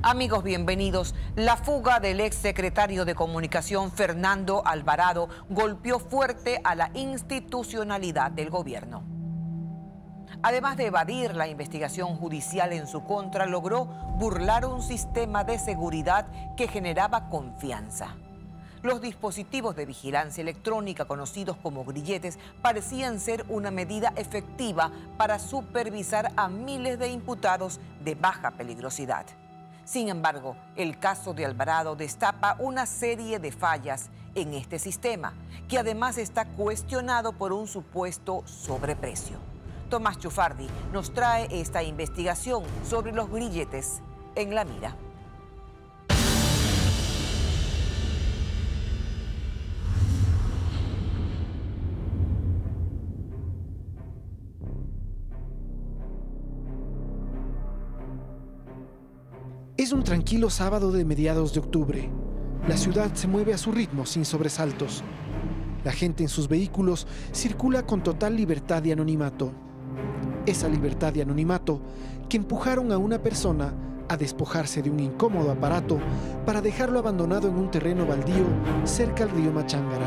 Amigos, bienvenidos. La fuga del exsecretario de Comunicación Fernando Alvarado golpeó fuerte a la institucionalidad del gobierno. Además de evadir la investigación judicial en su contra, logró burlar un sistema de seguridad que generaba confianza. Los dispositivos de vigilancia electrónica, conocidos como grilletes, parecían ser una medida efectiva para supervisar a miles de imputados de baja peligrosidad. Sin embargo, el caso de Alvarado destapa una serie de fallas en este sistema, que además está cuestionado por un supuesto sobreprecio. Tomás Chufardi nos trae esta investigación sobre los grilletes en la mira. Es un tranquilo sábado de mediados de octubre. La ciudad se mueve a su ritmo sin sobresaltos. La gente en sus vehículos circula con total libertad y anonimato. Esa libertad y anonimato que empujaron a una persona a despojarse de un incómodo aparato para dejarlo abandonado en un terreno baldío cerca al río Machángara.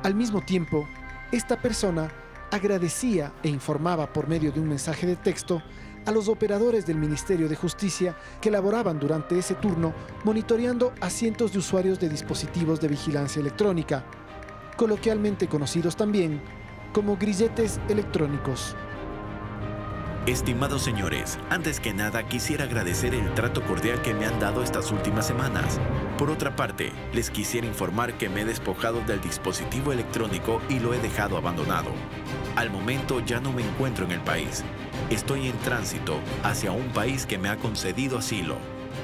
Al mismo tiempo, esta persona agradecía e informaba por medio de un mensaje de texto a los operadores del Ministerio de Justicia que laboraban durante ese turno monitoreando a cientos de usuarios de dispositivos de vigilancia electrónica, coloquialmente conocidos también como grilletes electrónicos. Estimados señores, antes que nada quisiera agradecer el trato cordial que me han dado estas últimas semanas. Por otra parte, les quisiera informar que me he despojado del dispositivo electrónico y lo he dejado abandonado. Al momento ya no me encuentro en el país. Estoy en tránsito hacia un país que me ha concedido asilo.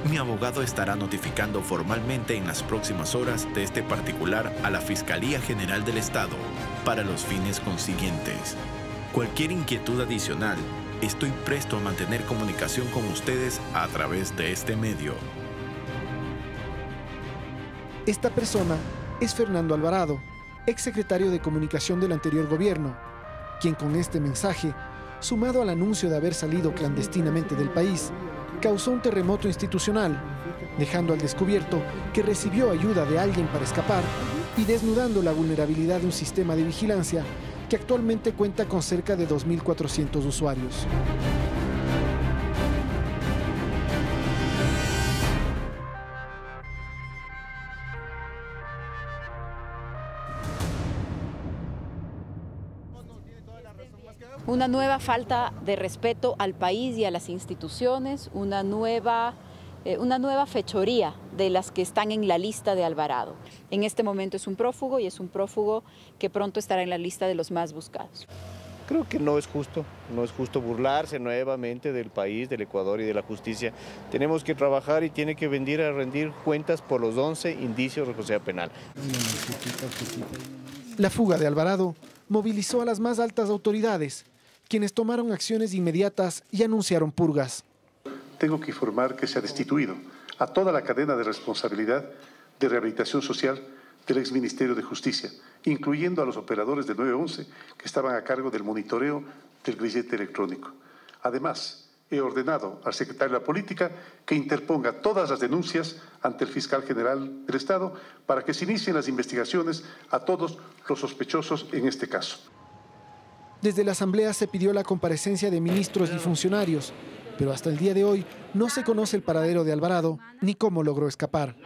Mi abogado estará notificando formalmente en las próximas horas de este particular a la Fiscalía General del Estado para los fines consiguientes. Cualquier inquietud adicional, estoy presto a mantener comunicación con ustedes a través de este medio. Esta persona es Fernando Alvarado, exsecretario de Comunicación del anterior gobierno, quien con este mensaje, sumado al anuncio de haber salido clandestinamente del país, causó un terremoto institucional, dejando al descubierto que recibió ayuda de alguien para escapar y desnudando la vulnerabilidad de un sistema de vigilancia que actualmente cuenta con cerca de 2.400 usuarios. Una nueva falta de respeto al país y a las instituciones, una nueva fechoría de las que están en la lista de Alvarado. En este momento es un prófugo y es un prófugo que pronto estará en la lista de los más buscados. Creo que no es justo burlarse nuevamente del país, del Ecuador y de la justicia. Tenemos que trabajar y tiene que venir a rendir cuentas por los 11 indicios de responsabilidad penal. La fuga de Alvarado movilizó a las más altas autoridades, quienes tomaron acciones inmediatas y anunciaron purgas. Tengo que informar que se ha destituido a toda la cadena de responsabilidad de rehabilitación social del exministerio de Justicia, incluyendo a los operadores del 911 que estaban a cargo del monitoreo del grillete electrónico. Además, he ordenado al secretario de la Política que interponga todas las denuncias ante el fiscal general del Estado para que se inicien las investigaciones a todos los sospechosos en este caso. Desde la Asamblea se pidió la comparecencia de ministros y funcionarios, pero hasta el día de hoy no se conoce el paradero de Alvarado ni cómo logró escapar.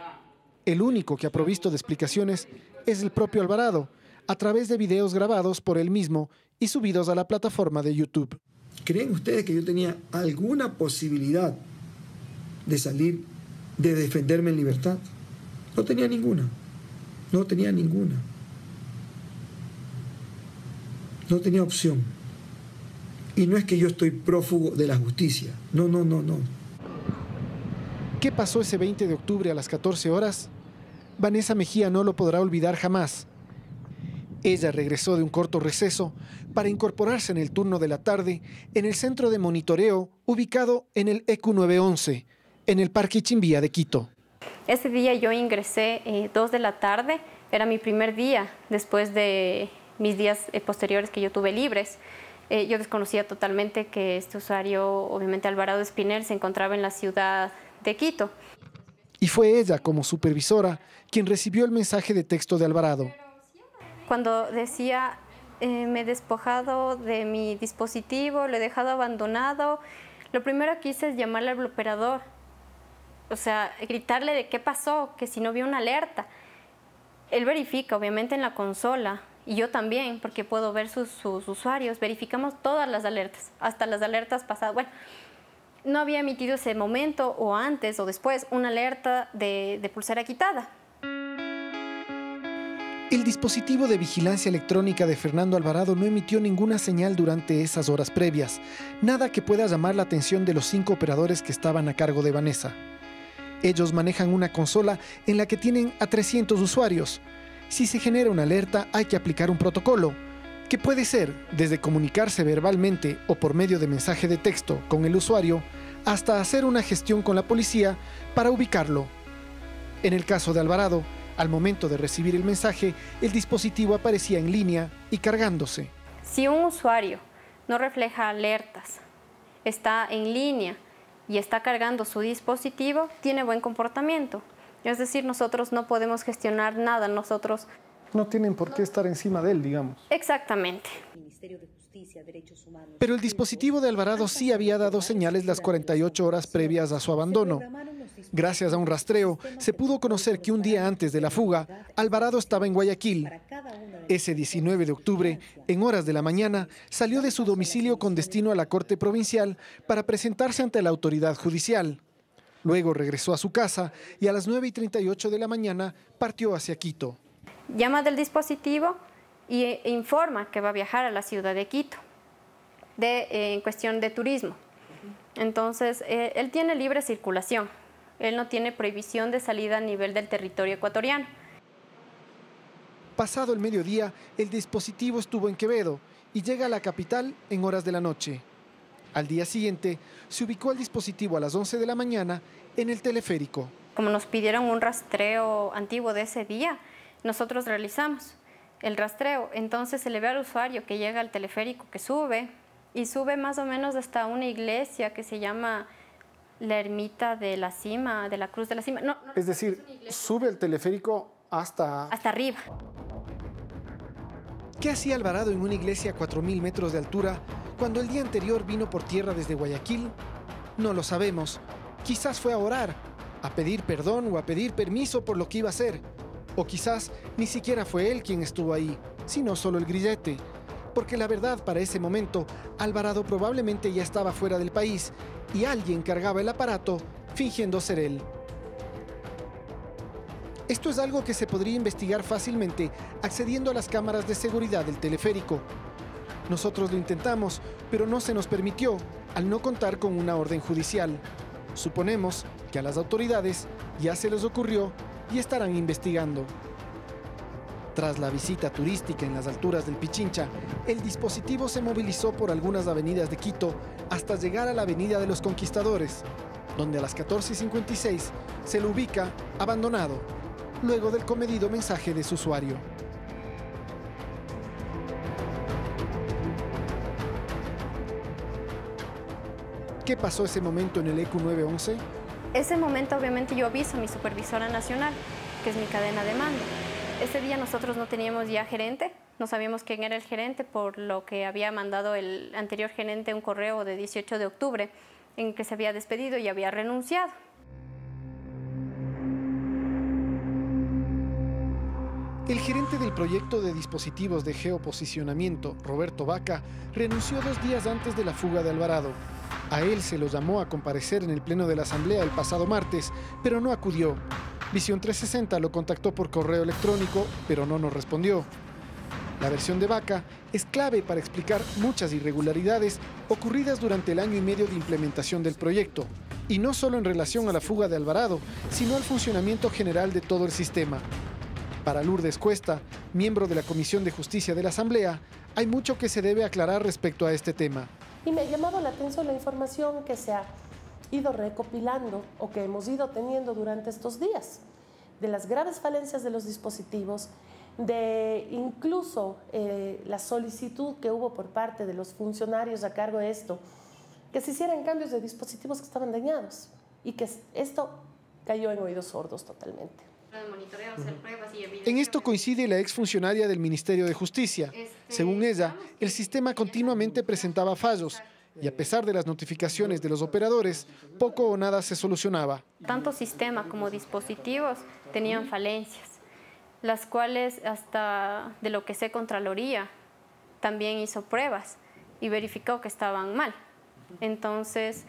El único que ha provisto de explicaciones es el propio Alvarado, a través de videos grabados por él mismo y subidos a la plataforma de YouTube. ¿Creen ustedes que yo tenía alguna posibilidad de salir, de defenderme en libertad? No tenía ninguna. No tenía ninguna. No tenía opción. Y no es que yo estoy prófugo de la justicia. No. ¿Qué pasó ese 20 de octubre a las 14 horas? Vanessa Mejía no lo podrá olvidar jamás. Ella regresó de un corto receso para incorporarse en el turno de la tarde en el centro de monitoreo ubicado en el EQ 911, en el Parque Chimbía de Quito. Ese día yo ingresé 2 de la tarde, era mi primer día después de mis días posteriores que yo tuve libres. Yo desconocía totalmente que este usuario, obviamente Alvarado Espinel, se encontraba en la ciudad de Quito. Y fue ella, como supervisora, quien recibió el mensaje de texto de Alvarado. Cuando decía, me he despojado de mi dispositivo, lo he dejado abandonado, lo primero que hice es llamarle al operador. O sea, gritarle de qué pasó, que si no había una alerta. Él verifica, obviamente, en la consola, y yo también, porque puedo ver sus usuarios. Verificamos todas las alertas, hasta las alertas pasadas. Bueno, no había emitido ese momento, o antes o después, una alerta de pulsera quitada. El dispositivo de vigilancia electrónica de Fernando Alvarado no emitió ninguna señal durante esas horas previas, nada que pueda llamar la atención de los 5 operadores que estaban a cargo de Vanessa. Ellos manejan una consola en la que tienen a 300 usuarios. Si se genera una alerta, hay que aplicar un protocolo, que puede ser desde comunicarse verbalmente o por medio de mensaje de texto con el usuario, hasta hacer una gestión con la policía para ubicarlo. En el caso de Alvarado, al momento de recibir el mensaje, el dispositivo aparecía en línea y cargándose. Si un usuario no refleja alertas, está en línea y está cargando su dispositivo, tiene buen comportamiento. Es decir, nosotros no podemos gestionar nada, nosotros... No tienen por qué estar encima de él, digamos. Exactamente. Pero el dispositivo de Alvarado sí había dado señales las 48 horas previas a su abandono. Gracias a un rastreo, se pudo conocer que un día antes de la fuga, Alvarado estaba en Guayaquil. Ese 19 de octubre, en horas de la mañana, salió de su domicilio con destino a la Corte Provincial para presentarse ante la autoridad judicial. Luego regresó a su casa y a las 9:38 de la mañana partió hacia Quito. Llama del dispositivo e informa que va a viajar a la ciudad de Quito en cuestión de turismo. Entonces, él tiene libre circulación. Él no tiene prohibición de salida a nivel del territorio ecuatoriano. Pasado el mediodía, el dispositivo estuvo en Quevedo y llega a la capital en horas de la noche. Al día siguiente, se ubicó el dispositivo a las 11 de la mañana en el teleférico. Como nos pidieron un rastreo antiguo de ese día, nosotros realizamos el rastreo. Entonces se le ve al usuario que llega al teleférico, que sube, y sube más o menos hasta una iglesia que se llama la Ermita de la Cima, de la Cruz de la Cima. No, es decir, sube el teleférico hasta arriba. ¿Qué hacía Alvarado en una iglesia a 4.000 metros de altura cuando el día anterior vino por tierra desde Guayaquil? No lo sabemos. Quizás fue a orar, a pedir perdón o a pedir permiso por lo que iba a hacer. O quizás ni siquiera fue él quien estuvo ahí, sino solo el grillete. Porque la verdad, para ese momento, Alvarado probablemente ya estaba fuera del país y alguien cargaba el aparato fingiendo ser él. Esto es algo que se podría investigar fácilmente accediendo a las cámaras de seguridad del teleférico. Nosotros lo intentamos, pero no se nos permitió, al no contar con una orden judicial. Suponemos que a las autoridades ya se les ocurrió y estarán investigando. Tras la visita turística en las alturas del Pichincha, el dispositivo se movilizó por algunas avenidas de Quito hasta llegar a la Avenida de los Conquistadores, donde a las 14:56 se lo ubica abandonado, luego del comedido mensaje de su usuario. ¿Qué pasó ese momento en el ECU 911? Ese momento obviamente yo aviso a mi supervisora nacional, que es mi cadena de mando. Ese día nosotros no teníamos ya gerente, no sabíamos quién era el gerente, por lo que había mandado el anterior gerente un correo de 18 de octubre en que se había despedido y había renunciado. El gerente del proyecto de dispositivos de geoposicionamiento, Roberto Vaca, renunció 2 días antes de la fuga de Alvarado. A él se lo llamó a comparecer en el pleno de la Asamblea el pasado martes, pero no acudió. Visión 360 lo contactó por correo electrónico, pero no nos respondió. La versión de Vaca es clave para explicar muchas irregularidades ocurridas durante el año y medio de implementación del proyecto, y no solo en relación a la fuga de Alvarado, sino al funcionamiento general de todo el sistema. Para Lourdes Cuesta, miembro de la Comisión de Justicia de la Asamblea, hay mucho que se debe aclarar respecto a este tema. Y me ha llamado la atención la información que se ha ido recopilando o que hemos ido teniendo durante estos días de las graves falencias de los dispositivos, de incluso la solicitud que hubo por parte de los funcionarios a cargo de esto, que se hicieran cambios de dispositivos que estaban dañados y que esto cayó en oídos sordos totalmente. En esto coincide la exfuncionaria del Ministerio de Justicia. Según ella, el sistema continuamente presentaba fallos y a pesar de las notificaciones de los operadores, poco o nada se solucionaba. Tanto sistema como dispositivos tenían falencias, las cuales hasta de lo que sé Contraloría también hizo pruebas y verificó que estaban mal. Entonces,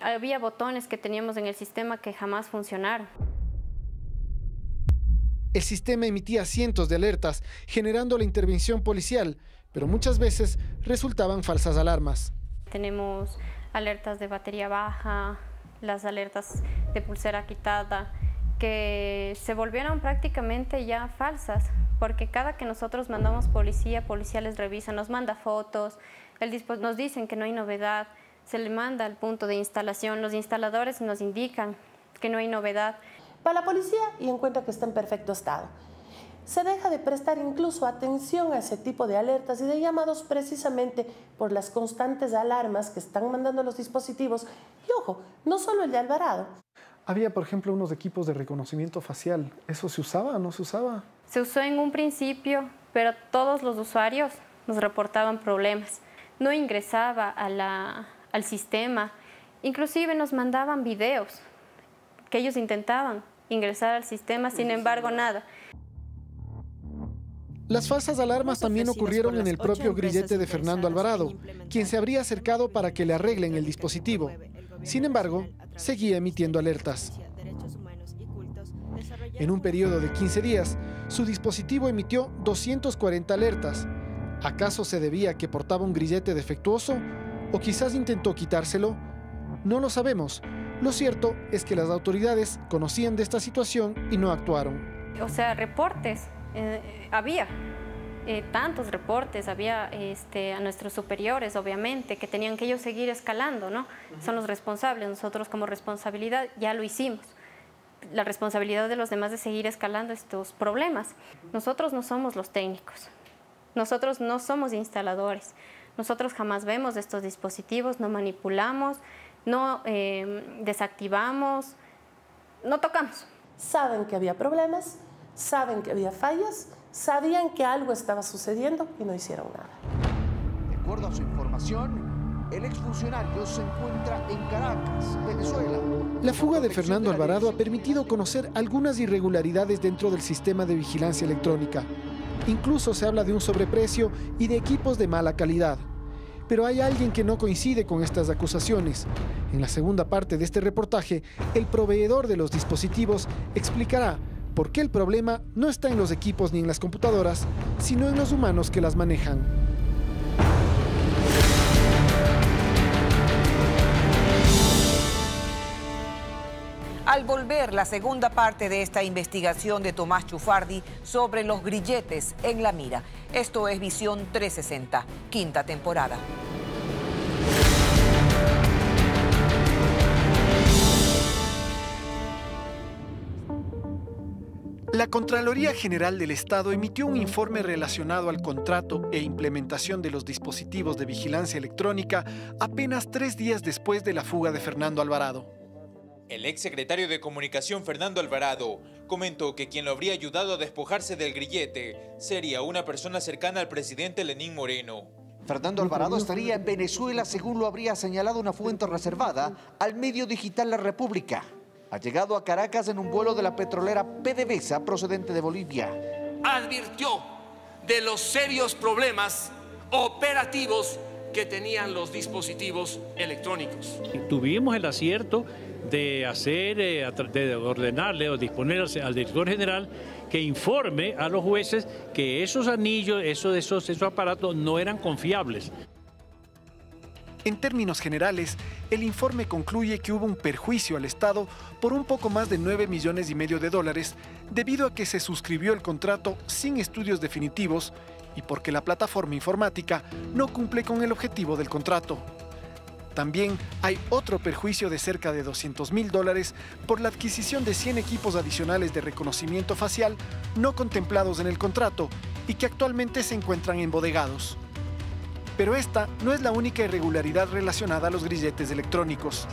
había botones que teníamos en el sistema que jamás funcionaron. El sistema emitía cientos de alertas, generando la intervención policial, pero muchas veces resultaban falsas alarmas. Tenemos alertas de batería baja, las alertas de pulsera quitada, que se volvieron prácticamente ya falsas, porque cada que nosotros mandamos policía les revisa, nos manda fotos, nos dicen que no hay novedad, se le manda al punto de instalación, los instaladores nos indican que no hay novedad. Para la policía y encuentra que está en perfecto estado. Se deja de prestar incluso atención a ese tipo de alertas y de llamados precisamente por las constantes alarmas que están mandando los dispositivos. Y ojo, no solo el de Alvarado. Había, por ejemplo, unos equipos de reconocimiento facial. ¿Eso se usaba o no se usaba? Se usó en un principio, pero todos los usuarios nos reportaban problemas. No ingresaba al sistema. Inclusive nos mandaban videos que ellos intentaban ingresar al sistema, sin embargo, nada. Las falsas alarmas también ocurrieron en el propio grillete de Fernando Alvarado, quien se habría acercado para que le arreglen el dispositivo. Sin embargo, seguía emitiendo alertas. En un periodo de 15 días, su dispositivo emitió 240 alertas. ¿Acaso se debía a que portaba un grillete defectuoso? ¿O quizás intentó quitárselo? No lo sabemos. Lo cierto es que las autoridades conocían de esta situación y no actuaron. O sea, reportes, había tantos reportes, había a nuestros superiores, obviamente, que tenían que ellos seguir escalando, ¿no? Son los responsables, nosotros como responsabilidad ya lo hicimos. La responsabilidad de los demás de seguir escalando estos problemas. Nosotros no somos los técnicos, nosotros no somos instaladores, nosotros jamás vemos estos dispositivos, no manipulamos, no desactivamos, no tocamos. Saben que había problemas, saben que había fallas, sabían que algo estaba sucediendo y no hicieron nada. De acuerdo a su información, el exfuncionario se encuentra en Caracas, Venezuela. La fuga de Fernando Alvarado ha permitido conocer algunas irregularidades dentro del sistema de vigilancia electrónica. Incluso se habla de un sobreprecio y de equipos de mala calidad. Pero hay alguien que no coincide con estas acusaciones. En la segunda parte de este reportaje, el proveedor de los dispositivos explicará por qué el problema no está en los equipos ni en las computadoras, sino en los humanos que las manejan. Al volver, la segunda parte de esta investigación de Tomás Chufardi sobre los grilletes en la mira. Esto es Visión 360, quinta temporada. La Contraloría General del Estado emitió un informe relacionado al contrato e implementación de los dispositivos de vigilancia electrónica apenas 3 días después de la fuga de Fernando Alvarado. El exsecretario de Comunicación Fernando Alvarado comentó que quien lo habría ayudado a despojarse del grillete sería una persona cercana al presidente Lenín Moreno. Fernando Alvarado estaría en Venezuela, según lo habría señalado una fuente reservada al medio digital La República. Ha llegado a Caracas en un vuelo de la petrolera PDVSA procedente de Bolivia. Advirtió de los serios problemas operativos que tenían los dispositivos electrónicos. Tuvimos el acierto de ordenarle o disponer al director general que informe a los jueces que esos anillos, esos aparatos no eran confiables. En términos generales, el informe concluye que hubo un perjuicio al Estado por un poco más de $9,5 millones debido a que se suscribió el contrato sin estudios definitivos y porque la plataforma informática no cumple con el objetivo del contrato. También hay otro perjuicio de cerca de $200.000 por la adquisición de 100 equipos adicionales de reconocimiento facial no contemplados en el contrato y que actualmente se encuentran embodegados. Pero esta no es la única irregularidad relacionada a los grilletes electrónicos.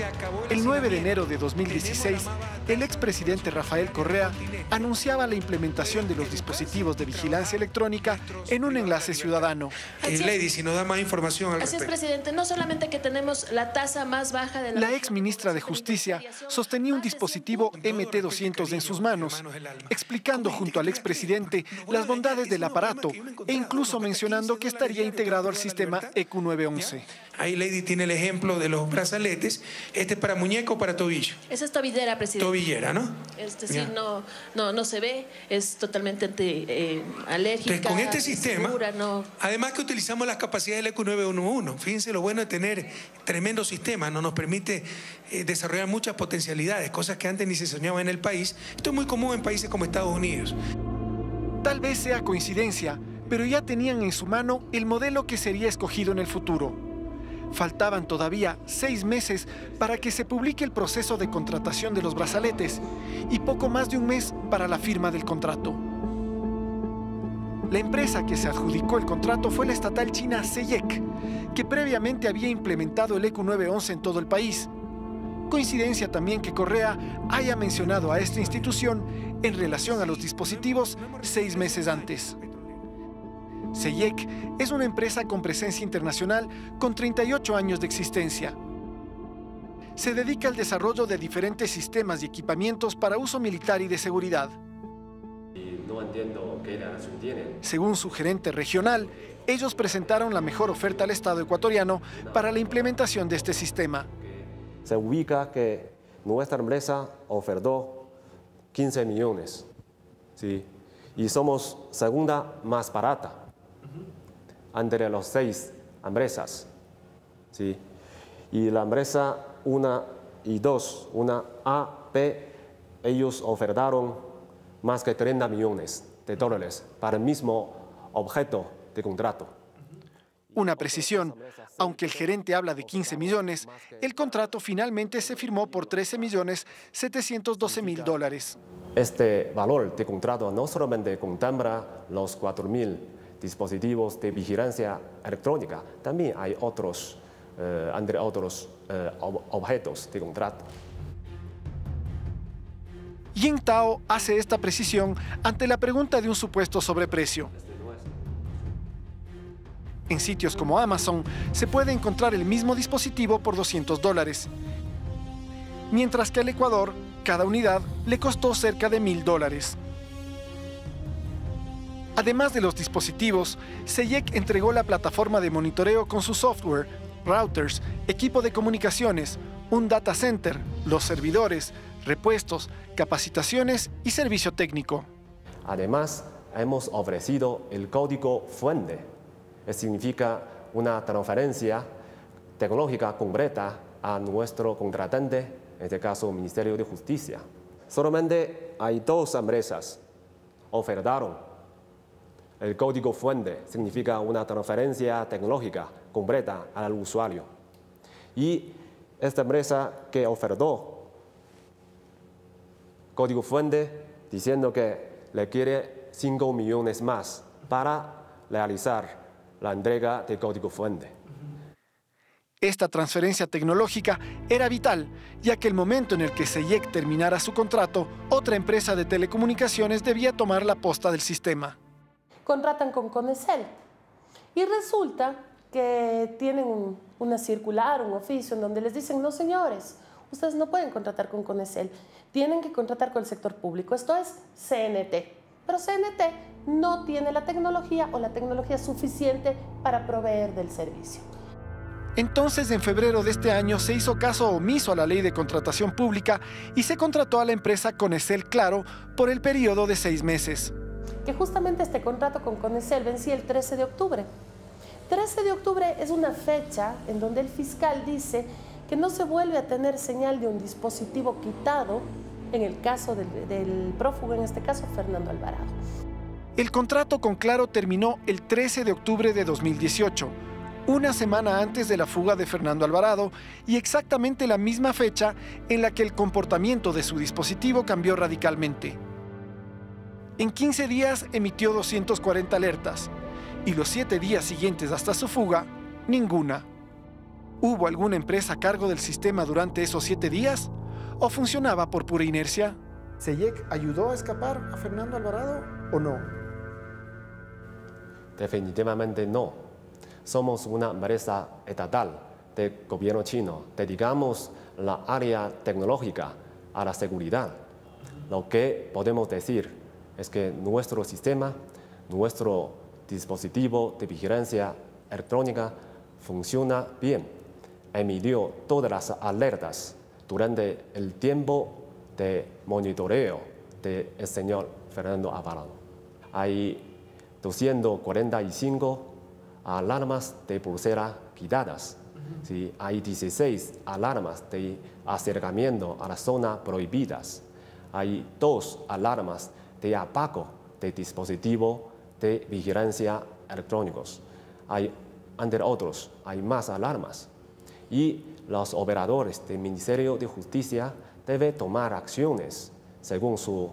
El 9 de enero de 2016, el expresidente Rafael Correa anunciaba la implementación de los dispositivos de vigilancia electrónica en un enlace ciudadano. Lady, si nos da más información al respecto. Así es, presidente. No solamente que tenemos la tasa más baja de la ex ministra de Justicia sostenía un dispositivo MT-200 en sus manos, explicando junto al expresidente las bondades del aparato e incluso mencionando que estaría integrado al sistema EQ911. Ahí Lady tiene el ejemplo de los brazaletes. Este es para muñeco o para tobillo. Esa es tobillera, presidente. Tobillera, ¿no? Es decir, no se ve, es totalmente alérgica. Entonces, con este sistema, segura, además que utilizamos las capacidades del EQ911, fíjense lo bueno de tener tremendo sistema, nos permite desarrollar muchas potencialidades, cosas que antes ni se soñaban en el país. Esto es muy común en países como Estados Unidos. Tal vez sea coincidencia, pero ya tenían en su mano el modelo que sería escogido en el futuro. Faltaban todavía 6 meses para que se publique el proceso de contratación de los brazaletes y poco más de un mes para la firma del contrato. La empresa que se adjudicó el contrato fue la estatal china CEYEC, que previamente había implementado el EQ911 en todo el país. Coincidencia también que Correa haya mencionado a esta institución en relación a los dispositivos 6 meses antes. CEYEC es una empresa con presencia internacional con 38 años de existencia. Se dedica al desarrollo de diferentes sistemas y equipamientos para uso militar y de seguridad. No entiendo qué relación tienen. Según su gerente regional, ellos presentaron la mejor oferta al Estado ecuatoriano para la implementación de este sistema. Se ubica que nuestra empresa ofertó 15 millones, ¿sí? Y somos segunda más barata entre las 6 empresas, ¿sí? Y la empresa 1 y 2, una A, B, ellos ofertaron más que 30 millones de dólares para el mismo objeto de contrato. Una precisión, aunque el gerente habla de 15 millones, el contrato finalmente se firmó por $13.712.000. Este valor de contrato no solamente contempla los 4.000 dispositivos de vigilancia electrónica, también hay otros, entre otros objetos de contrato. Yin Tao hace esta precisión ante la pregunta de un supuesto sobreprecio. En sitios como Amazon se puede encontrar el mismo dispositivo por $200, mientras que al Ecuador cada unidad le costó cerca de $1.000. Además de los dispositivos, CEYEC entregó la plataforma de monitoreo con su software, routers, equipo de comunicaciones, un data center, los servidores, repuestos, capacitaciones y servicio técnico. Además, hemos ofrecido el código fuente. Significa una transferencia tecnológica completa a nuestro contratante, en este caso Ministerio de Justicia. Solamente hay 2 empresas ofertaron el código fuente, significa una transferencia tecnológica completa al usuario. Y esta empresa que ofertó código fuente diciendo que le quiere 5 millones más para realizar la entrega de código fuente. Esta transferencia tecnológica era vital, ya que el momento en el que CEYEC terminara su contrato, otra empresa de telecomunicaciones debía tomar la posta del sistema. Contratan con Conecel y resulta que tienen una circular, un oficio en donde les dicen: no señores, ustedes no pueden contratar con Conecel, tienen que contratar con el sector público, esto es CNT. Pero CNT no tiene la tecnología o la tecnología suficiente para proveer del servicio. Entonces, en febrero de este año se hizo caso omiso a la ley de contratación pública y se contrató a la empresa Conecel Claro por el periodo de 6 meses. Que justamente este contrato con Conecel vencía el 13 de octubre. 13 de octubre es una fecha en donde el fiscal dice que no se vuelve a tener señal de un dispositivo quitado en el caso del prófugo, en este caso Fernando Alvarado. El contrato con Claro terminó el 13 de octubre de 2018, una semana antes de la fuga de Fernando Alvarado y exactamente la misma fecha en la que el comportamiento de su dispositivo cambió radicalmente. En 15 días emitió 240 alertas y los 7 días siguientes hasta su fuga, ninguna. ¿Hubo alguna empresa a cargo del sistema durante esos 7 días o funcionaba por pura inercia? ¿CEIEC ayudó a escapar a Fernando Alvarado o no? Definitivamente no. Somos una empresa estatal del gobierno chino. Dedicamos la área tecnológica a la seguridad. Lo que podemos decir es que nuestro sistema, nuestro dispositivo de vigilancia electrónica funciona bien. Emitió todas las alertas durante el tiempo de monitoreo del señor Fernando Alvarado. Hay 245 alarmas de pulsera quitadas. ¿Sí? Hay 16 alarmas de acercamiento a las zonas prohibidas. Hay 2 alarmas de apago de dispositivos de vigilancia electrónicos. Entre otros, hay más alarmas. Y los operadores del Ministerio de Justicia deben tomar acciones según su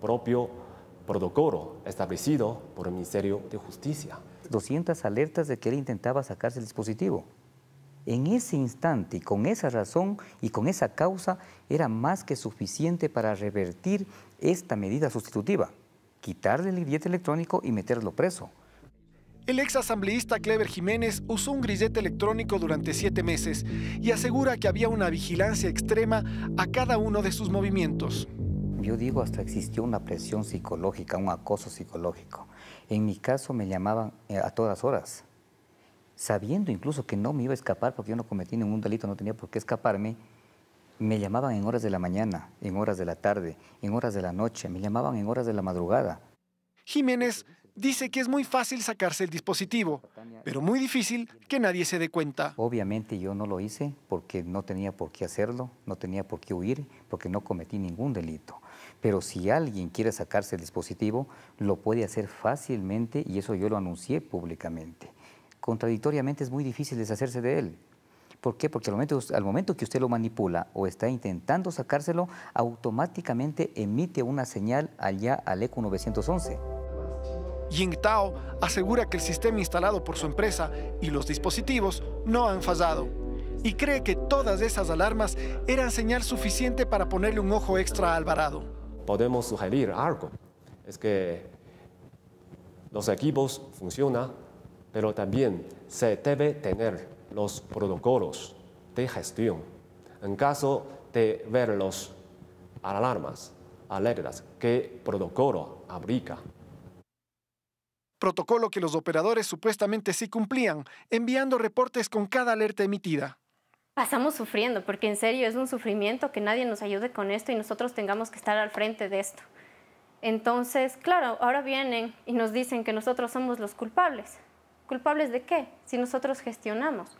propio protocolo establecido por el Ministerio de Justicia. 200 alertas de que él intentaba sacarse el dispositivo. En ese instante, y con esa razón y con esa causa, era más que suficiente para revertir esta medida sustitutiva, quitarle el grillete electrónico y meterlo preso. El exasambleísta Clever Jiménez usó un grillete electrónico durante 7 meses y asegura que había una vigilancia extrema a cada uno de sus movimientos. Yo digo, hasta existió una presión psicológica, un acoso psicológico. En mi caso me llamaban a todas horas, sabiendo incluso que no me iba a escapar porque yo no cometí ningún delito, no tenía por qué escaparme. Me llamaban en horas de la mañana, en horas de la tarde, en horas de la noche, me llamaban en horas de la madrugada. Jiménez dice que es muy fácil sacarse el dispositivo, pero muy difícil que nadie se dé cuenta. Obviamente yo no lo hice porque no tenía por qué hacerlo, no tenía por qué huir, porque no cometí ningún delito. Pero si alguien quiere sacarse el dispositivo, lo puede hacer fácilmente y eso yo lo anuncié públicamente. Contradictoriamente es muy difícil deshacerse de él. ¿Por qué? Porque al momento que usted lo manipula o está intentando sacárselo, automáticamente emite una señal allá al ECU 911. Ying Tao asegura que el sistema instalado por su empresa y los dispositivos no han fallado y cree que todas esas alarmas eran señal suficiente para ponerle un ojo extra a Alvarado. Podemos sugerir algo, es que los equipos funcionan, pero también se debe tener los protocolos de gestión. En caso de ver los alarmas, alertas, ¿qué protocolo aplica? Protocolo que los operadores supuestamente sí cumplían, enviando reportes con cada alerta emitida. Pasamos sufriendo, porque en serio es un sufrimiento que nadie nos ayude con esto y nosotros tengamos que estar al frente de esto. Entonces, claro, ahora vienen y nos dicen que nosotros somos los culpables. ¿Culpables de qué? Si nosotros gestionamos,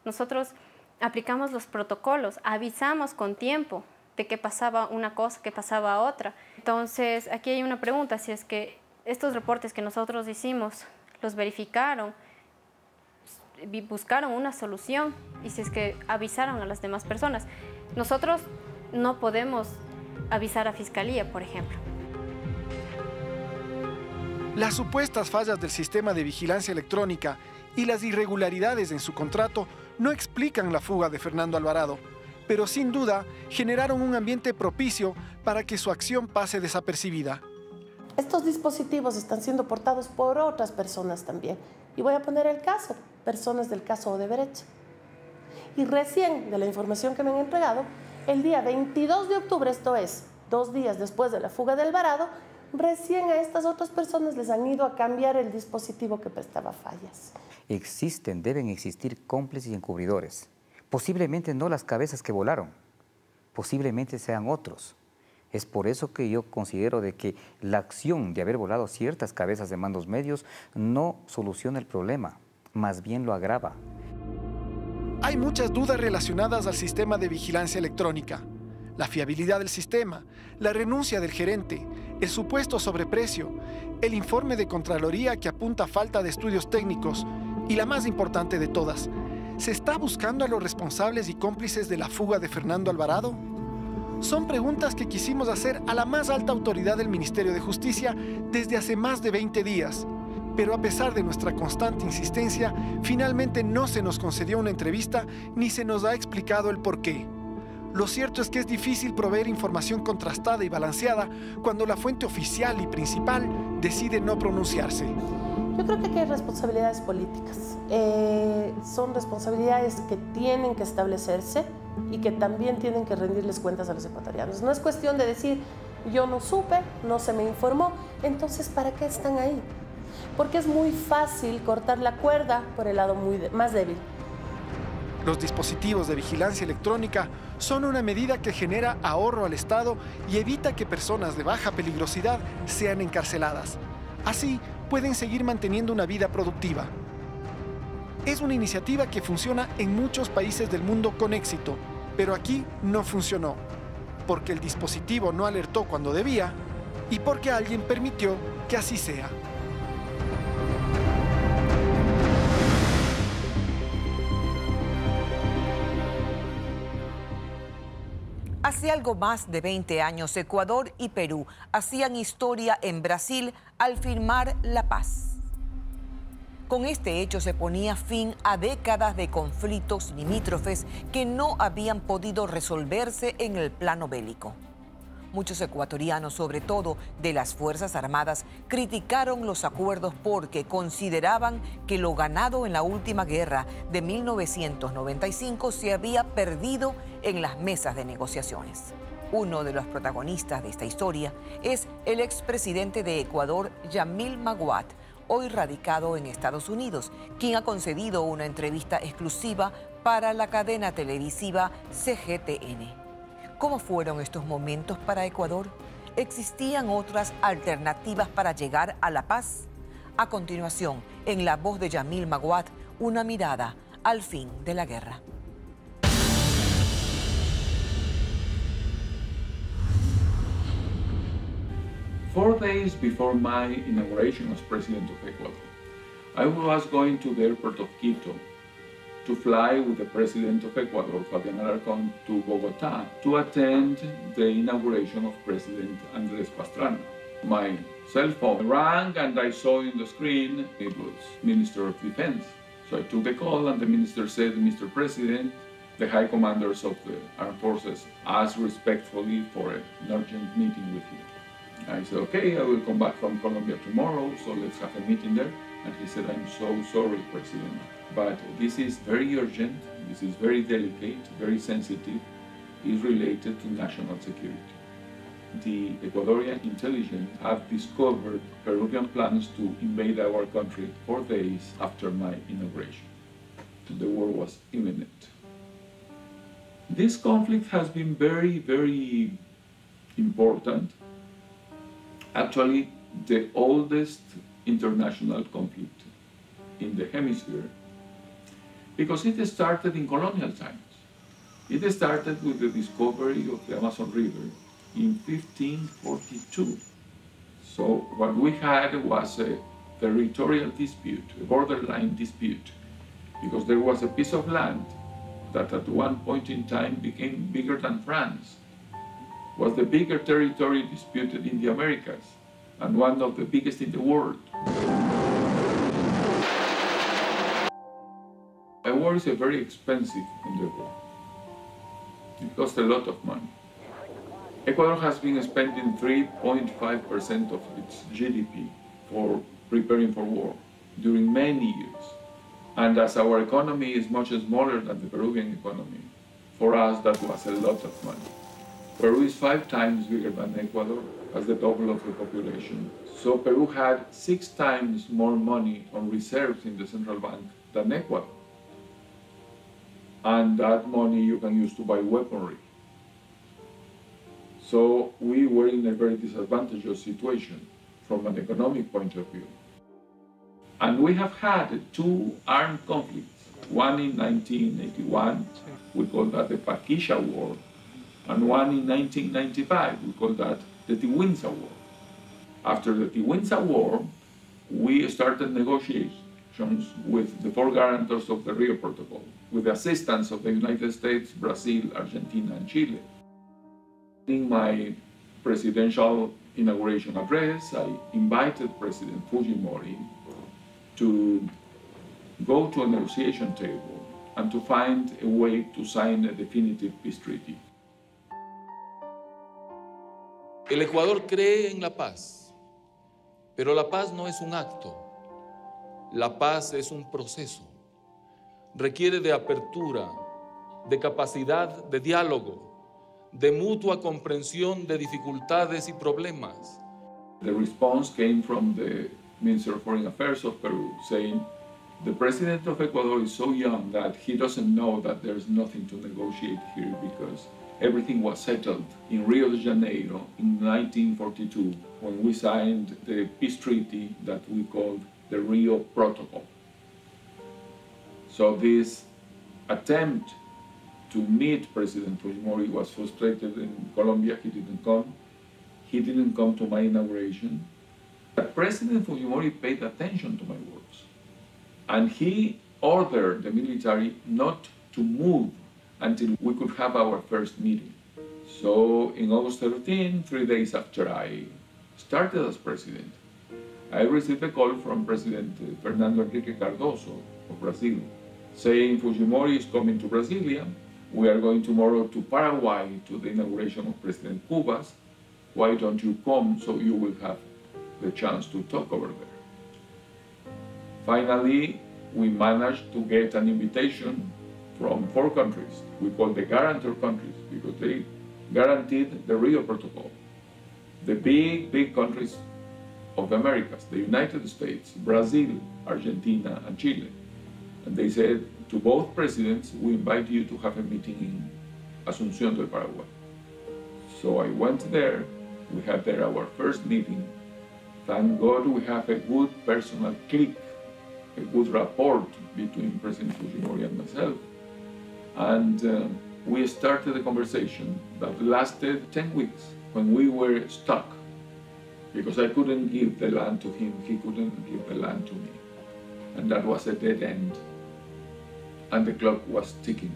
nosotros aplicamos los protocolos, avisamos con tiempo de que pasaba una cosa, que pasaba otra. Entonces, aquí hay una pregunta, si es que estos reportes que nosotros hicimos, los verificaron, buscaron una solución y si es que avisaron a las demás personas. Nosotros no podemos avisar a Fiscalía, por ejemplo. Las supuestas fallas del sistema de vigilancia electrónica y las irregularidades en su contrato no explican la fuga de Fernando Alvarado, pero sin duda generaron un ambiente propicio para que su acción pase desapercibida. Estos dispositivos están siendo portados por otras personas también. Y voy a poner el caso, personas del caso Odebrecht. Y recién, de la información que me han entregado, el día 22 de octubre, esto es, 2 días después de la fuga de Alvarado, recién a estas otras personas les han ido a cambiar el dispositivo que prestaba fallas. Deben existir cómplices y encubridores. Posiblemente no las cabezas que volaron, posiblemente sean otros. Es por eso que yo considero de que la acción de haber volado ciertas cabezas de mandos medios no soluciona el problema, más bien lo agrava. Hay muchas dudas relacionadas al sistema de vigilancia electrónica. La fiabilidad del sistema, la renuncia del gerente, el supuesto sobreprecio, el informe de Contraloría que apunta a falta de estudios técnicos Y la más importante de todas, ¿se está buscando a los responsables y cómplices de la fuga de Fernando Alvarado? Son preguntas que quisimos hacer a la más alta autoridad del Ministerio de Justicia desde hace más de 20 días. Pero a pesar de nuestra constante insistencia, finalmente no se nos concedió una entrevista ni se nos ha explicado el porqué. Lo cierto es que es difícil proveer información contrastada y balanceada cuando la fuente oficial y principal decide no pronunciarse. Yo creo que aquí hay responsabilidades políticas. Son responsabilidades que tienen que establecerse y que también tienen que rendirles cuentas a los ecuatorianos. No es cuestión de decir, yo no supe, no se me informó, entonces ¿para qué están ahí? Porque es muy fácil cortar la cuerda por el lado más débil. Los dispositivos de vigilancia electrónica son una medida que genera ahorro al Estado y evita que personas de baja peligrosidad sean encarceladas. Así, pueden seguir manteniendo una vida productiva. Es una iniciativa que funciona en muchos países del mundo con éxito, pero aquí no funcionó, porque el dispositivo no alertó cuando debía y porque alguien permitió que así sea. Hace algo más de 20 años, Ecuador y Perú hacían historia en Brasil al firmar la paz. Con este hecho se ponía fin a décadas de conflictos limítrofes que no habían podido resolverse en el plano bélico. Muchos ecuatorianos, sobre todo de las Fuerzas Armadas, criticaron los acuerdos porque consideraban que lo ganado en la última guerra de 1995 se había perdido en las mesas de negociaciones. Uno de los protagonistas de esta historia es el expresidente de Ecuador, Yamil Maguad, hoy radicado en Estados Unidos, quien ha concedido una entrevista exclusiva para la cadena televisiva CGTN. ¿Cómo fueron estos momentos para Ecuador? ¿Existían otras alternativas para llegar a la paz? A continuación, en la voz de Yamil Maguad, una mirada al fin de la guerra. Four days before my inauguration as President of Ecuador, I was going to the airport of Quito to fly with the President of Ecuador, Fabián Alarcón, to Bogotá to attend the inauguration of President Andrés Pastrana. My cell phone rang and I saw in the screen it was Minister of Defense. So I took the call and the minister said, Mr. President, the high commanders of the armed forces asked respectfully for an urgent meeting with you. I said, okay, I will come back from Colombia tomorrow, so let's have a meeting there. And he said, I'm so sorry, President, but this is very urgent, this is very delicate, very sensitive, is related to national security. The Ecuadorian intelligence have discovered Peruvian plans to invade our country 4 days after my inauguration. The war was imminent. This conflict has been very, very important. Actually, the oldest international conflict in the hemisphere, because it started in colonial times. It started with the discovery of the Amazon River in 1542. So what we had was a territorial dispute, a borderline dispute, because there was a piece of land that at one point in time became bigger than France, was the bigger territory disputed in the Americas, and one of the biggest in the world. A war is a very expensive endeavor. It costs a lot of money. Ecuador has been spending 3.5% of its GDP for preparing for war during many years. And as our economy is much smaller than the Peruvian economy, for us that was a lot of money. Peru is 5 times bigger than Ecuador, has the double of the population. So Peru had 6 times more money on reserves in the central bank than Ecuador. And that money you can use to buy weaponry. So we were in a very disadvantageous situation from an economic point of view. And we have had 2 armed conflicts, one in 1981, we call that the Paquisha War, and one in 1995, we call that the Tiwinsa War. After the Tiwinsa War, we started negotiations with the 4 guarantors of the Rio Protocol, with the assistance of the United States, Brazil, Argentina, and Chile. In my presidential inauguration address, I invited President Fujimori to go to a negotiation table and to find a way to sign a definitive peace treaty. El Ecuador cree en la paz, pero la paz no es un acto. La paz es un proceso. Requiere de apertura, de capacidad de diálogo, de mutua comprensión de dificultades y problemas. The response came from the Minister of Foreign Affairs of Peru saying, the president of Ecuador is so young that he doesn't know that there's nothing to negotiate here because everything was settled in Rio de Janeiro in 1942 when we signed the peace treaty that we called the Rio Protocol. So this attempt to meet President Fujimori was frustrated in Colombia. He didn't come. He didn't come to my inauguration. But President Fujimori paid attention to my words. And he ordered the military not to move until we could have our first meeting. So in August 13, 3 days after I started as president, I received a call from President Fernando Henrique Cardoso of Brazil, saying Fujimori is coming to Brasilia. We are going tomorrow to Paraguay to the inauguration of President Cubas. Why don't you come so you will have the chance to talk over there? Finally, we managed to get an invitation from 4 countries. We call the guarantor countries because they guaranteed the Rio Protocol. The big countries of the Americas, the United States, Brazil, Argentina, and Chile. And they said to both presidents, we invite you to have a meeting in Asunción del Paraguay. So I went there, we had there our first meeting. Thank God we have a good personal click, a good rapport between President Fujimori and myself. And we started a conversation that lasted 10 weeks when we were stuck because I couldn't give the land to him, he couldn't give the land to me. And that was a dead end. And the clock was ticking.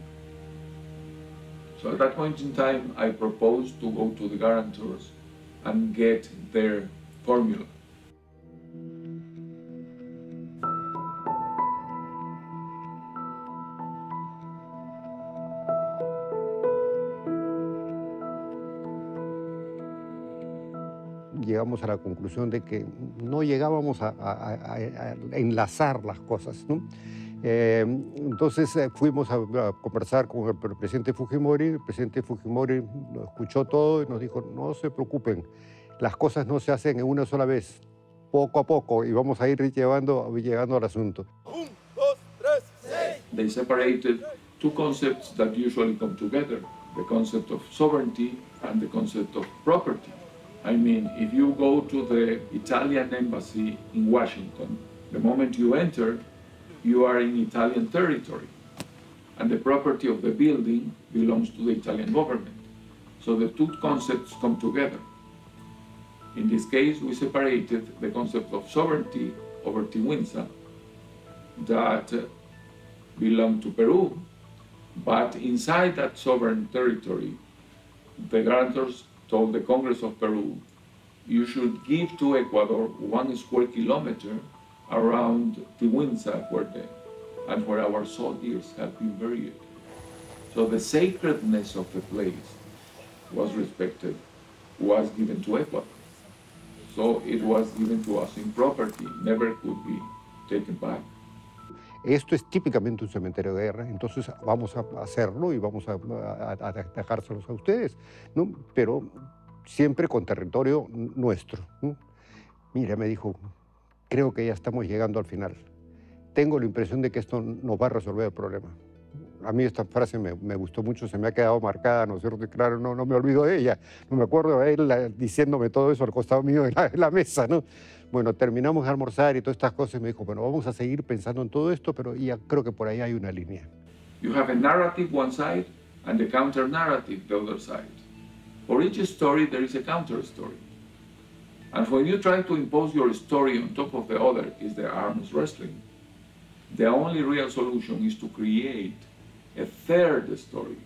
So at that point in time, I proposed to go to the guarantors and get their formula. Llegamos a la conclusión de que no llegábamos a enlazar las cosas, ¿no? Entonces fuimos a conversar con el presidente Fujimori. El presidente Fujimori nos escuchó todo y nos dijo, no se preocupen, las cosas no se hacen en una sola vez, poco a poco, y vamos a ir llegando al asunto. 1, 2, 3, 6. They separated 2 concepts that usually come together, the concept of sovereignty and the concept of property. I mean, if you go to the Italian embassy in Washington, the moment you enter, you are in Italian territory, and the property of the building belongs to the Italian government. So the 2 concepts come together. In this case, we separated the concept of sovereignty over Tiwinsa that belonged to Peru, but inside that sovereign territory, the guarantors told the Congress of Peru, you should give to Ecuador 1 square kilometer around Tiwinsa where our soldiers have been buried. So the sacredness of the place was respected, was given to Ecuador. So it was given to us in property, never could be taken back. Esto es típicamente un cementerio de guerra, entonces vamos a hacerlo y vamos a dejárselos a ustedes, ¿no? Pero siempre con territorio nuestro, ¿no? Mira, me dijo, creo que ya estamos llegando al final. Tengo la impresión de que esto nos va a resolver el problema. A mí esta frase me gustó mucho, se me ha quedado marcada, ¿no es cierto? Y claro, no me olvido de ella. No me acuerdo de él diciéndome todo eso al costado mío de la mesa, ¿no? Bueno, terminamos de almorzar y todas estas cosas y me dijo, bueno, vamos a seguir pensando en todo esto, pero ya creo que por ahí hay una línea. You have a narrative one side and a counter narrative the other side. For each story there is a counter story. And when you try to impose your story on top of the other is the arms wrestling. The only real solution is to create a third story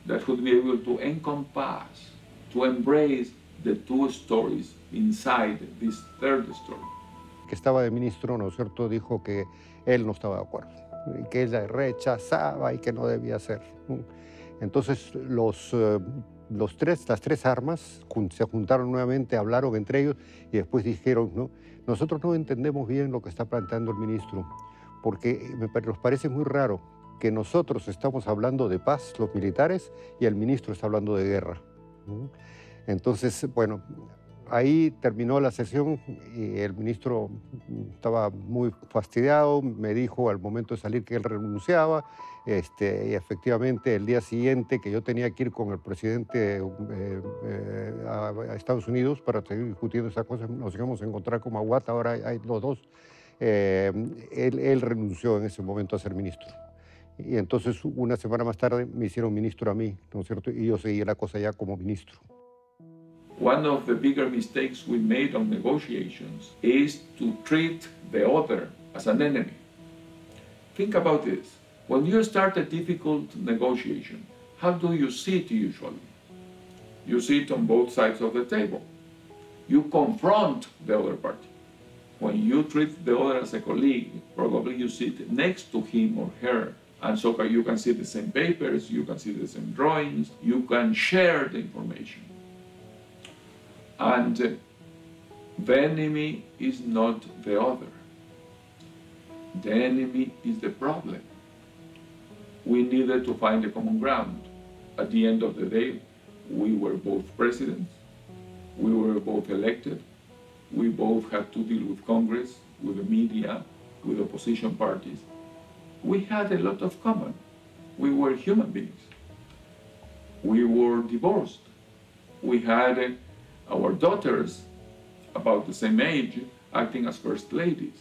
that would be able to encompass, to embrace the two stories inside this third story. Que estaba de ministro, ¿no es cierto?, dijo que él no estaba de acuerdo, y que ella rechazaba y que no debía ser. Entonces las tres armas se juntaron nuevamente, hablaron entre ellos y después dijeron, ¿no?, nosotros no entendemos bien lo que está planteando el ministro, porque nos parece muy raro que nosotros estamos hablando de paz, los militares, y el ministro está hablando de guerra. Entonces, bueno, ahí terminó la sesión y el ministro estaba muy fastidiado, me dijo al momento de salir que él renunciaba, y efectivamente el día siguiente que yo tenía que ir con el presidente a Estados Unidos para seguir discutiendo esas cosas, nos íbamos a encontrar como Aguata, ahora hay los dos, él renunció en ese momento a ser ministro. Y entonces una semana más tarde me hicieron ministro a mí, ¿no es cierto? Y yo seguí la cosa ya como ministro. One of the bigger mistakes we made on negotiations is to treat the other as an enemy. Think about this. When you start a difficult negotiation, how do you sit usually? You sit on both sides of the table. You confront the other party. When you treat the other as a colleague, probably you sit next to him or her. And so you can see the same papers, you can see the same drawings, you can share the information. And the enemy is not the other. The enemy is the problem. We needed to find a common ground. At the end of the day, we were both presidents, we were both elected, we both had to deal with Congress, with the media, with opposition parties. We had a lot of common. We were human beings. We were divorced. We had our daughters about the same age acting as first ladies.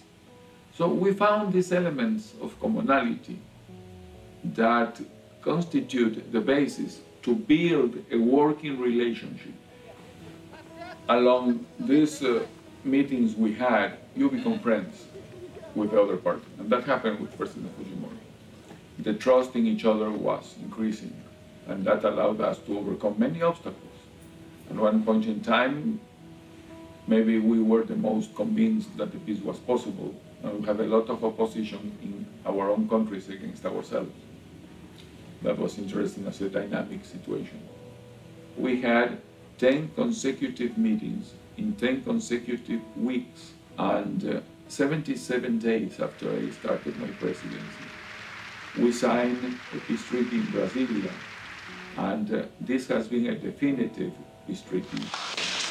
So we found these elements of commonality that constitute the basis to build a working relationship. Along these meetings we had, you become friends with the other party, and that happened with President Fujimori. The trust in each other was increasing, and that allowed us to overcome many obstacles. At one point in time, maybe we were the most convinced that the peace was possible, and we had a lot of opposition in our own countries against ourselves. That was interesting as a dynamic situation. We had 10 consecutive meetings in 10 consecutive weeks, and 77 days after I started my presidency, we signed a peace treaty in Brasilia, and this has been a definitive peace treaty.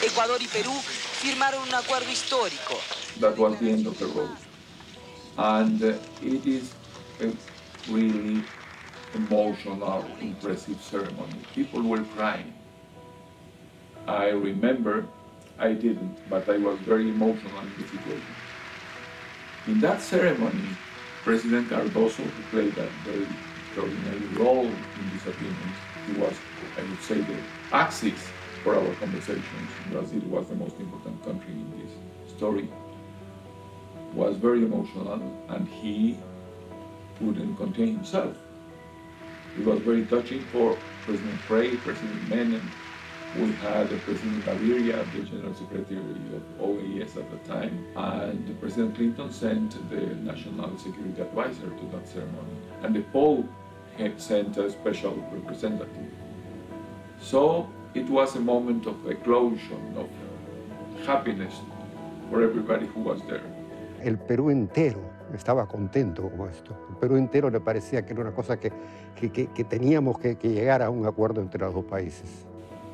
Ecuador y Perú firmaron un acuerdo histórico. That was the end of the road. And it is a really emotional, impressive ceremony. People were crying. I remember, I didn't, but I was very emotional in the situation. In that ceremony, President Cardoso, who played a very extraordinary role in these agreements, he was, I would say, the axis for our conversations. Brazil was the most important country in this story. Was very emotional, and he couldn't contain himself. It was very touching for President Frey, President Menem. We had President Gaviria, the General Secretary of OAS at the time, and President Clinton sent the National Security Advisor to that ceremony, and the Pope had sent a special representative. So it was a moment of eclosion, of happiness for everybody who was there. El Perú entero estaba contento con esto. El Perú entero le parecía que era una cosa que teníamos que llegar a un acuerdo entre los dos países.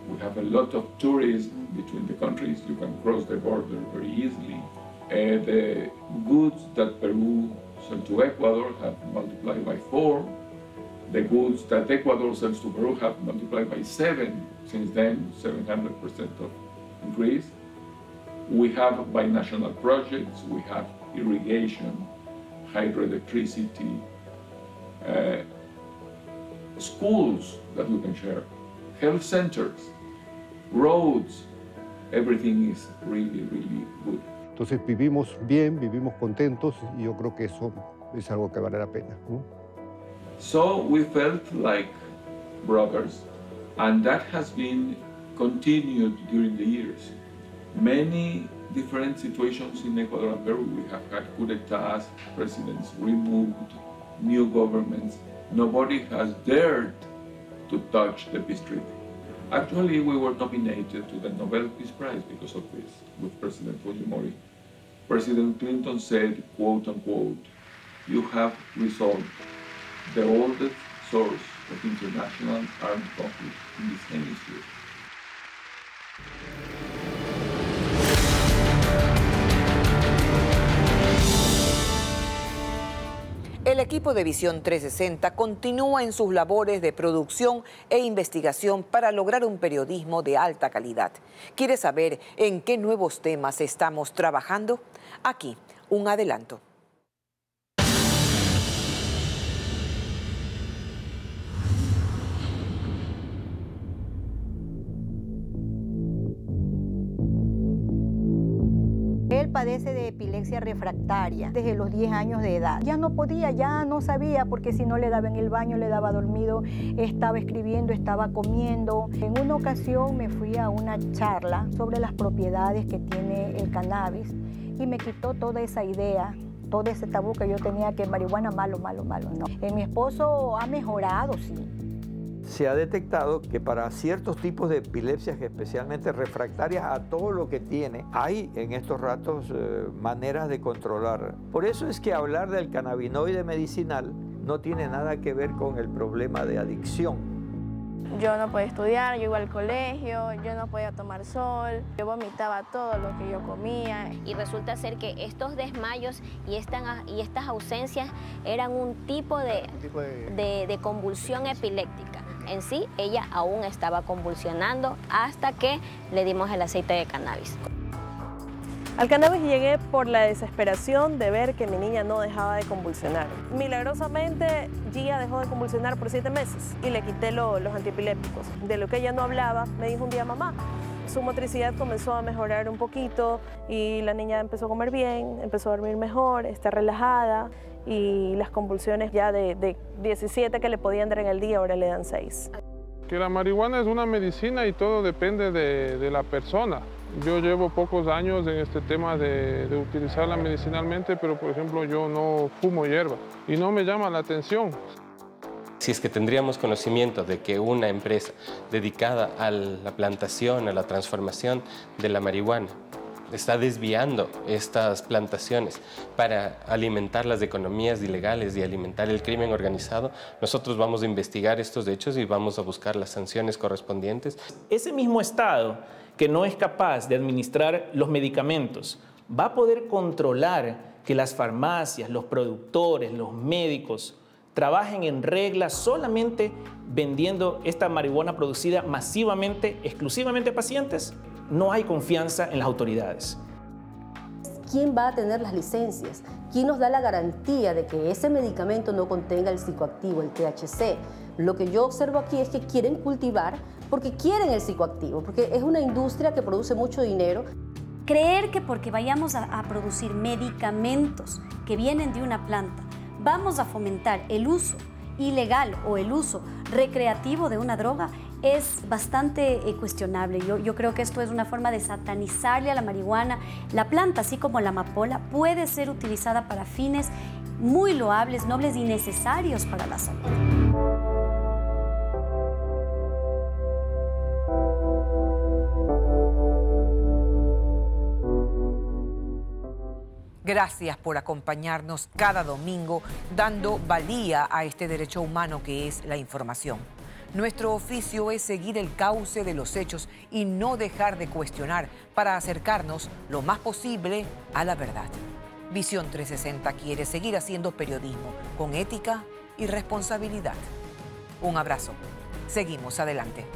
We have a lot of tourism between the countries. You can cross the border very easily. The goods that Peru sells to Ecuador have multiplied by 4. The goods that Ecuador sells to Peru have multiplied by 7 since then, 700% of increase. We have binational projects, we have irrigation, hydroelectricity, schools that we can share, health centers, roads, everything is really, really good. Entonces vivimos bien, vivimos contentos y yo creo que eso es algo que vale la pena. So we felt like brothers, and that has been continued during the years. Many different situations in Ecuador and Peru. We have had coup d'etats, presidents removed, new governments. Nobody has dared to touch the peace treaty. Actually, we were nominated to the Nobel Peace Prize because of this, with President Fujimori. President Clinton said, quote unquote, "You have resolved the oldest source of international armed conflict in this hemisphere." El equipo de Visión 360 continúa en sus labores de producción e investigación para lograr un periodismo de alta calidad. ¿Quiere saber en qué nuevos temas estamos trabajando? Aquí, un adelanto. Él padece de epilepsia refractaria desde los 10 años de edad. Ya no podía, ya no sabía, porque si no le daba en el baño, le daba dormido, estaba escribiendo, estaba comiendo. En una ocasión me fui a una charla sobre las propiedades que tiene el cannabis y me quitó toda esa idea, todo ese tabú que yo tenía, que marihuana malo, malo, malo. No. Mi esposo ha mejorado, sí. Se ha detectado que para ciertos tipos de epilepsias, especialmente refractarias a todo lo que tiene, hay en estos ratos maneras de controlar. Por eso es que hablar del cannabinoide medicinal no tiene nada que ver con el problema de adicción. Yo no podía estudiar, yo iba al colegio, yo no podía tomar sol, yo vomitaba todo lo que yo comía. Y resulta ser que estos desmayos y estas ausencias eran un tipo de convulsión epiléptica. En sí, ella aún estaba convulsionando hasta que le dimos el aceite de cannabis. Al cannabis llegué por la desesperación de ver que mi niña no dejaba de convulsionar. Milagrosamente, Gia dejó de convulsionar por 7 meses y le quité los antiepilépticos. De lo que ella no hablaba, me dijo un día, mamá, su motricidad comenzó a mejorar un poquito y la niña empezó a comer bien, empezó a dormir mejor, está relajada y las convulsiones ya de 17 que le podían dar en el día, ahora le dan 6. Que la marihuana es una medicina y todo depende de la persona. Yo llevo pocos años en este tema de utilizarla medicinalmente, pero por ejemplo yo no fumo hierba y no me llama la atención. Si es que tendríamos conocimiento de que una empresa dedicada a la plantación, a la transformación de la marihuana, está desviando estas plantaciones para alimentar las economías ilegales y alimentar el crimen organizado, nosotros vamos a investigar estos hechos y vamos a buscar las sanciones correspondientes. Ese mismo Estado que no es capaz de administrar los medicamentos va a poder controlar que las farmacias, los productores, los médicos trabajen en regla solamente vendiendo esta marihuana producida masivamente, exclusivamente a pacientes. No hay confianza en las autoridades. ¿Quién va a tener las licencias? ¿Quién nos da la garantía de que ese medicamento no contenga el psicoactivo, el THC? Lo que yo observo aquí es que quieren cultivar porque quieren el psicoactivo, porque es una industria que produce mucho dinero. Creer que porque vayamos a producir medicamentos que vienen de una planta, vamos a fomentar el uso ilegal o el uso recreativo de una droga es bastante cuestionable. Yo creo que esto es una forma de satanizarle a la marihuana. La planta, así como la amapola, puede ser utilizada para fines muy loables, nobles y necesarios para la salud. Gracias por acompañarnos cada domingo, dando valía a este derecho humano que es la información. Nuestro oficio es seguir el cauce de los hechos y no dejar de cuestionar para acercarnos lo más posible a la verdad. Visión 360 quiere seguir haciendo periodismo con ética y responsabilidad. Un abrazo. Seguimos adelante.